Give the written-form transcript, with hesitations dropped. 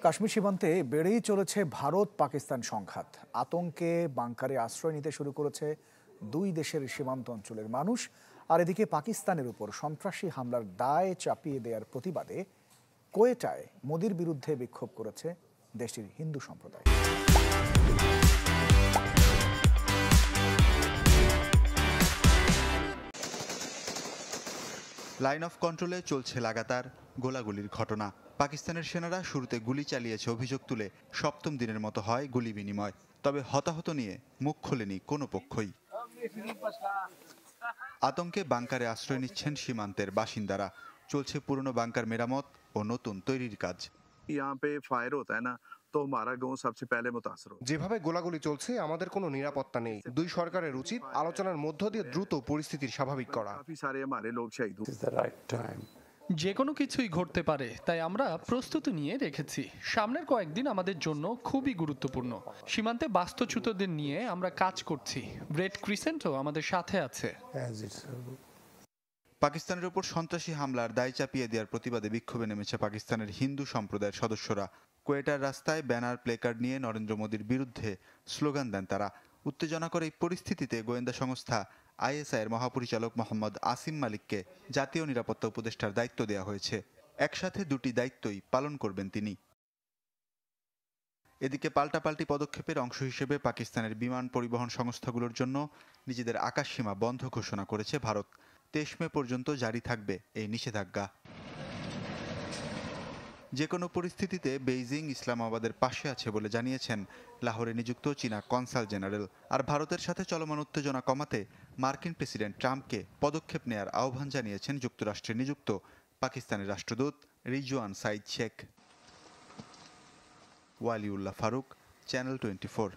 কাশ্মীর সীমান্তে বেড়েই চলেছে ভারত পাকিস্তান সংঘাত। আতঙ্কে বাংকারে আশ্রয় নিতে শুরু করেছে দুই দেশের সীমান্ত অঞ্চলের মানুষ। আর এদিকে পাকিস্তানের উপর সন্ত্রাসী হামলার দায় চাপিয়ে দেওয়ার প্রতিবাদে কোয়েটায় মোদির বিরুদ্ধে বিক্ষোভ করেছে দেশটির হিন্দু সম্প্রদায়। লাইন অফ কন্ট্রোলে চলছে লাগাতার গোলাগুলির ঘটনা। পাকিস্তানের সেনারা শুরুতে গুলি চালিয়েছে অভিযোগ তুলে সপ্তম দিনের মতো হয় গুলি বিনিময়। তবে হতাহত নিয়ে মুখ খোলেনি কোনো পক্ষই। আতঙ্কে বাংকারে আশ্রয় নিচ্ছেন সীমান্তের বাসিন্দারা। চলছে পুরনো বাংকার মেরামত ও নতুন তৈরির কাজ। যেভাবে গোলাগুলি চলছে আমাদের কোনো নিরাপত্তা নেই। দুই সরকারের উচিত আলোচনার মধ্য দিয়ে দ্রুত পরিস্থিতির স্বাভাবিক করা। যে কোনো কিছুই ঘটতে পারে, তাই আমরা প্রস্তুতি নিয়ে রেখেছি। সামনের কয়েকদিন আমাদের জন্য খুবই গুরুত্বপূর্ণ। সীমান্তে বাস্তুচ্যুতদের নিয়ে আমরা কাজ করছি। রেড ক্রিসেন্টও আমাদের সাথে আছে। পাকিস্তানের উপর সন্ত্রাসী হামলার দায় চাপিয়ে দেওয়ার প্রতিবাদে বিক্ষোভে নেমেছে পাকিস্তানের হিন্দু সম্প্রদায়ের সদস্যরা। কোয়েটার রাস্তায় ব্যানার প্লেকার্ড নিয়ে নরেন্দ্র মোদীর বিরুদ্ধে স্লোগান দেন তারা। উত্তেজনাকর এই পরিস্থিতিতে গোয়েন্দা সংস্থা আইএসআইয়ের মহাপরিচালক মোহাম্মদ আসিম মালিককে জাতীয় নিরাপত্তা উপদেষ্টার দায়িত্ব দেওয়া হয়েছে। একসাথে দুটি দায়িত্বই পালন করবেন তিনি। এদিকে পাল্টাপাল্টি পদক্ষেপের অংশ হিসেবে পাকিস্তানের বিমান পরিবহন সংস্থাগুলোর জন্য নিজেদের আকাশসীমা বন্ধ ঘোষণা করেছে ভারত। 23 মে পর্যন্ত জারি থাকবে এই নিষেধাজ্ঞা। যে কোনো পরিস্থিতিতে বেইজিং ইসলামাবাদের পাশে আছে বলে জানিয়েছেন লাহোরে নিযুক্ত চীনা কনসাল জেনারেল। আর ভারতের সাথে চলমান উত্তেজনা কমাতে মার্কিন প্রেসিডেন্ট ট্রাম্পকে পদক্ষেপ নেয়ার আহ্বান জানিয়েছেন যুক্তরাষ্ট্রে নিযুক্ত পাকিস্তানের রাষ্ট্রদূত রিজওয়ান সাইদ শেখ। ওয়ালিউল্লাহ ফারুক, চ্যানেল 24।